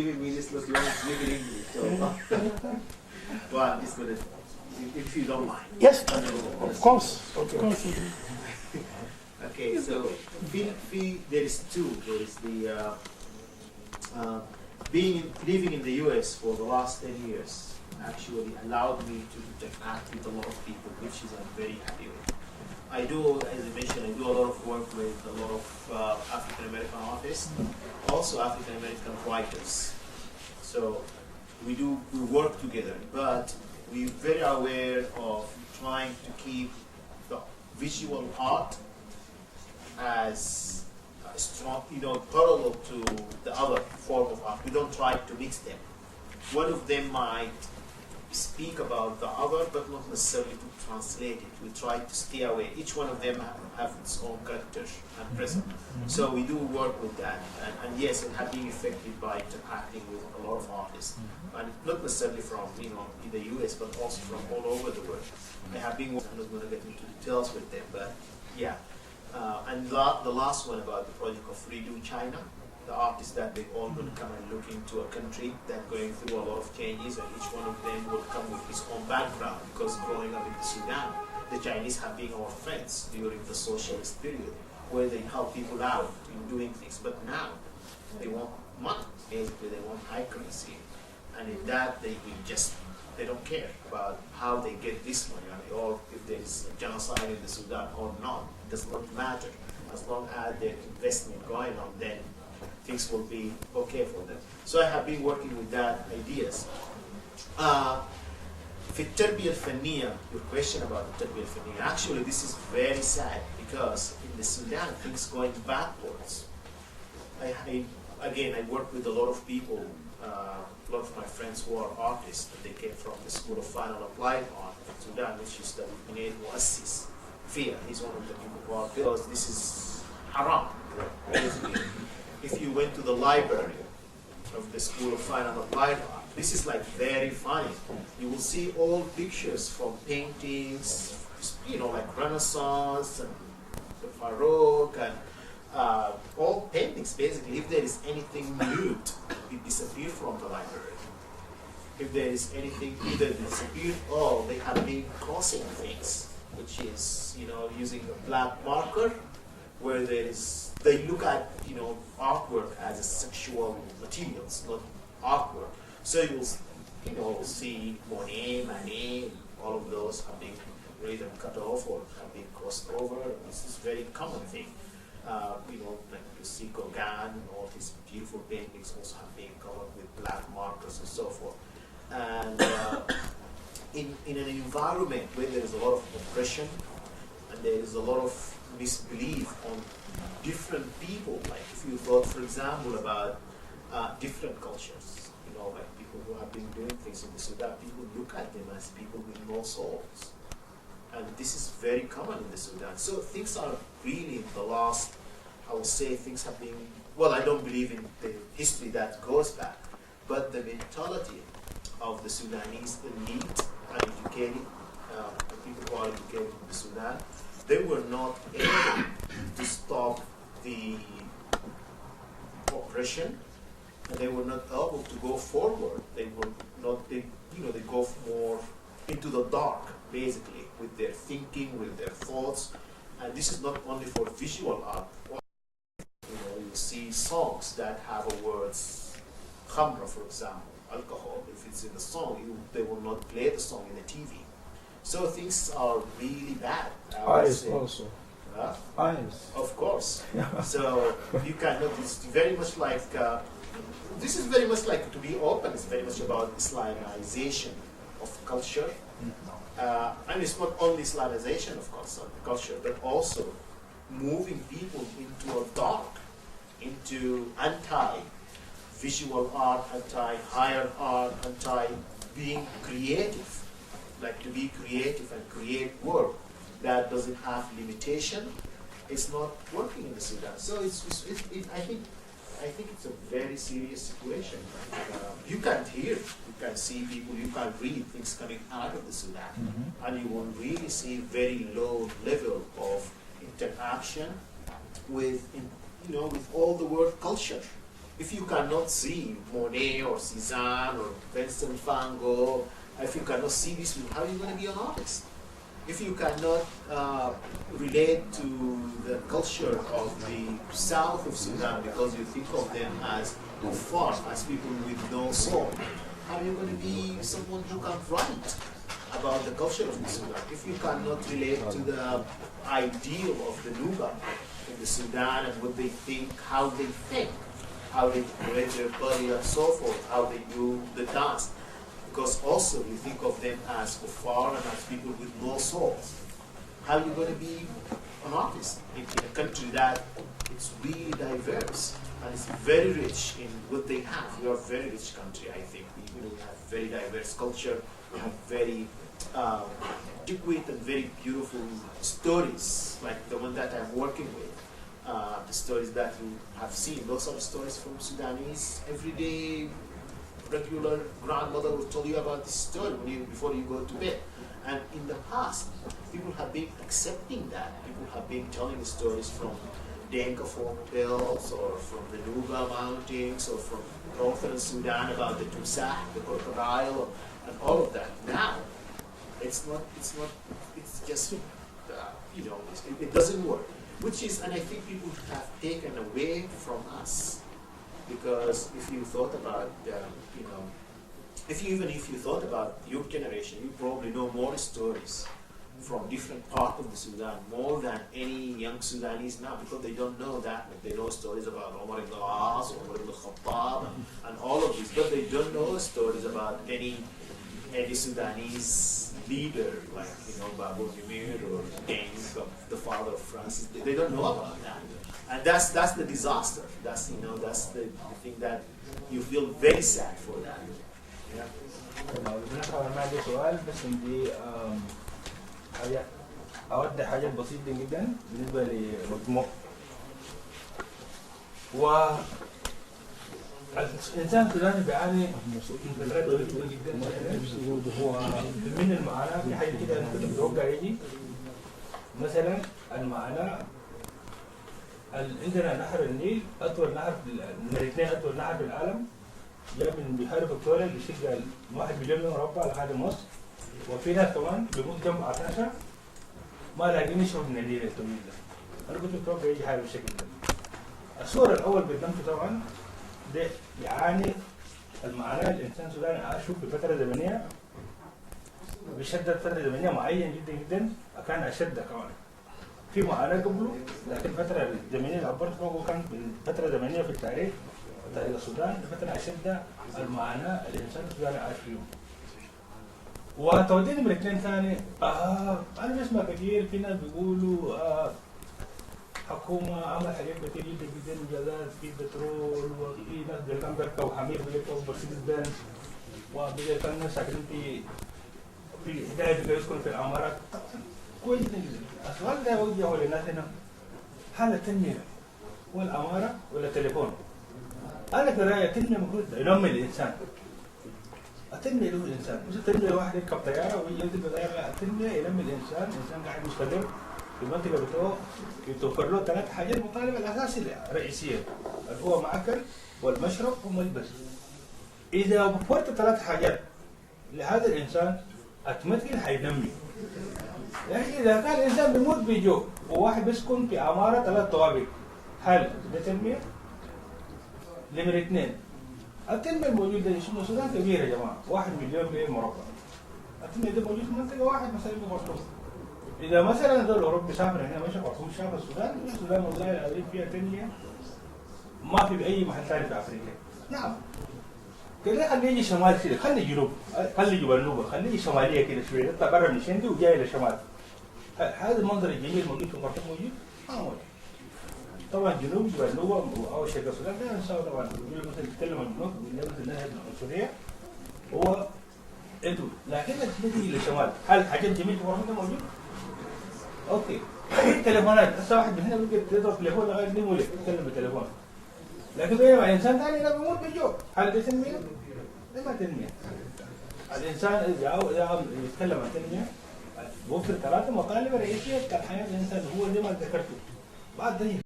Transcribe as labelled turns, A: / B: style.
A: Me just look long, speak in English. So, well, I'm just gonna, if you don't mind.
B: Yes, of course. Of course.
A: Okay, so there is two. There is the living in the U.S. for the last 10 years actually allowed me to interact with a lot of people, which is I'm very happy with. I do, as I mentioned, I do a lot of work with a lot of African American artists, also African American writers. So we work together, but we're very aware of trying to keep the visual art as strong, parallel to the other form of art. We don't try to mix them. One of them might speak about the other, but not necessarily to translate it. We try to stay away. Each one of them have its own character and presence. So we do work with that. And yes, it has been affected by interacting with a lot of artists. And not necessarily from in the US, but also from all over the world. I have been, I'm not going to get into details with them, but yeah. And the last one about the project of Redo China, the artists that they all will come and look into a country that's going through a lot of changes, and each one of them will come with his own background, because growing up in the Sudan, the Chinese have been our friends during the socialist period, where they help people out in doing things. But now they want money, basically they want high currency, and in that they don't care about how they get this money, or if there is a genocide in the Sudan or not. It does not matter. As long as there's investment going on, then things will be okay for them. So I have been working with that ideas. في التربية الفنية, your question about the التربية الفنية, actually this is very sad, because in the Sudan things going backwards. Again, I work with a lot of people, a lot of my friends who are artists, and they came from the School of Fine and Applied Art in Sudan, which is the Munir Muassis. Fia, he's one of the people who are, because this is haram, basically. If you went to the library of the School of Fine and Applied Art, this is like very funny. You will see all pictures from paintings, like Renaissance and the Baroque, and all paintings basically. If there is anything nude, it disappeared from the library. If there is anything either disappeared or they have been crossing things, which is using a black marker, where they look at artwork as a sexual materials, not artwork. So you'll see Monet, Manet, all of those have been either cut off or have been crossed over. This is a very common thing. Like you see Gauguin, all his beautiful paintings also have been covered with black markers and so forth. And in an environment where there is a lot of oppression and there is a lot of misbelief on different people, like if you thought, for example, about different cultures, like people who have been doing things in the Sudan, people look at them as people with no souls. And this is very common in the Sudan. So things are really in the last, I would say things have been, well, I don't believe in the history that goes back, but the mentality of the Sudanese elite and educated, the people who are educated in the Sudan, they were not able to stop the oppression, and they were not able to go forward. They were not, they go more into the dark, basically, with their thinking, with their thoughts. And this is not only for visual art. You see songs that have words, khamra, for example, alcohol. If it's in the song, they will not play the song in the TV. So things are really bad.
B: Eyes also. Eyes.
A: Of course. So you cannot, it's very much like, this is very much like, to be open, it's very much about Islamization of culture. And it's not only Islamization of culture, but also moving people into a dark, into anti-visual art, anti-higher art, anti-being creative. Like to be creative and create work that doesn't have limitation, it's not working in the Sudan. So I think it's a very serious situation. You can't hear, you can't see people, you can't read things coming out of the Sudan, and you will really see very low level of interaction with, with all the word culture. if you cannot see Monet or Cézanne or Vincent van Gogh, if you cannot see these people, how are you going to be an artist? If you cannot relate to the culture of the south of Sudan because you think of them as kuffar, as people with no soul, how are you going to be someone who can write about the culture of the Sudan? If you cannot relate to the ideal of the Nuba in the Sudan and what they think, how they decorate their body and so forth, how they do the dance, because also you think of them as kuffar and as people with no souls. How are you going to be an artist in a country that it's really diverse and it's very rich in what they have? We are a very rich country, I think. We have very diverse culture. We have very adequate and very beautiful stories, like the one that I'm working with. The stories that you have seen, those are the stories from Sudanese everyday regular grandmother will tell you about this story before you go to bed. And in the past, people have been accepting that. People have been telling stories from Denka folk tales or from the Nuba Mountains or from northern Sudan about the Tusah, the crocodile, and all of that. Now, it's just, it doesn't work. Which is, and I think people have taken away from us. Because if you thought about, if you thought about your generation, you probably know more stories from different parts of the Sudan, more than any young Sudanese now, because they don't know that. Like they know stories about Omar ibn al-As, Omar ibn al-Khattab, and all of these, but they don't know stories about any Sudanese leader, like, Babu Nimir or James, the father of Francis. They don't know about that. And that's the disaster. That's the thing that you feel very sad for that. Yeah.
C: ما عندي سؤال بس عندي حاجة أود حاجة بسيطة جدا بالنسبة لمجموع الإنسان السوداني بيعاني من فترات طويلة جدا من المعاناة في حاجة كده ممكن نتوقع يجي مثلا المعاناة عندنا نهر النيل أطول نهر من الاثنين أطول نهر في العالم جاء من بحيرة فيكتوريا بيشق 1 مليون مربع لحد مصر وفي ناس كمان بيموت جنب عطاشة ما لاقيين يشربوا من النيل الطويل ده. أنا كنت متوقع يجي حاجة بالشكل ده. الصورة الأول قدمته طبعا ده يعاني المعاناة الإنسان السوداني عاشه بفترة زمنية بشدة فترة زمنية معينة جدا جدا كان أشد كمان. في معاناة قبله لكن فترة زمنية اللي عبرت فوقه كانت فترة زمنية في التاريخ السودان فترة أشد المعاناة الإنسان السوداني عاش فيهم. وتوديني من الاثنين ثاني أنا بسمع كثير في ناس بيقولوا حكومة عمل حاجات كثير جدا جدا إنجازات في بترول وفي ناس كان بيركبوا حمير بيركبوا مرسيدس بنز وكان ناس ساكنين في بداية يسكنوا في العمارات. كويس جدا. السؤال ده يوجهه للناس هنا هل التنمية والعمارة ولا التليفون؟ أنا في رأيي التنمية المفروض ينمي الإنسان. التنمية له الإنسان، مش التنمية واحد يركب طيارة ويجي ينزل بطيارة، لا التنمية ينمي الإنسان، الإنسان قاعد مستقر في المنطقة بتاعه يتوفر له 3 حاجات المطالب الأساسية الرئيسية اللي هو مأكل والمشرب والملبس. إذا وفرت 3 حاجات لهذا الإنسان أتمكن حينمي. لكن إذا كان الإنسان بيموت بجوع وواحد بيسكن في عمارة 3 طوابق هل ده تنمية؟ نمرة 2 التنمية الموجودة في السودان كبيرة يا جماعة 1 مليون مربع. التنمية ده موجود في منطقة واحد مثلا في خرطوم. إذا مثلا دول أوروبا سافر هنا ماشي خرطوم شاف السودان والله العظيم فيها تنمية ما في بأي محل ثاني في أفريقيا. نعم. كده خليه يجي شمال كده، خليه جنوب، خليه جنوب النوبة، خليه شمالية كده شوية، يطلع برا من شندي وجاي للشمال. هذا المنظر الجميل موجود في خرطوم موجود؟ ما موجود. طبعا جنوب النوبة أو شرق السودان ده نساوي طبعا مثلا يتكلم عن الجنوب بالنسبة للناحية العنصرية هو أنتوا، لكن نجي للشمال، هل حاجات جميل في خرطوم موجود؟ أوكي. التليفونات، هسه واحد من هنا بيقدر يضرب تليفون لغاية نيمولي يتكلم بالتليفون. لكن بينما إنسان ثاني لا بيموت بالجوع، هل ده تنمية؟ ده ما تنمية. الإنسان إذا يتكلم عن تنمية بوفر 3 مطالب رئيسية كالحياة الإنسان هو زي ما ذكرته. بعد ذلك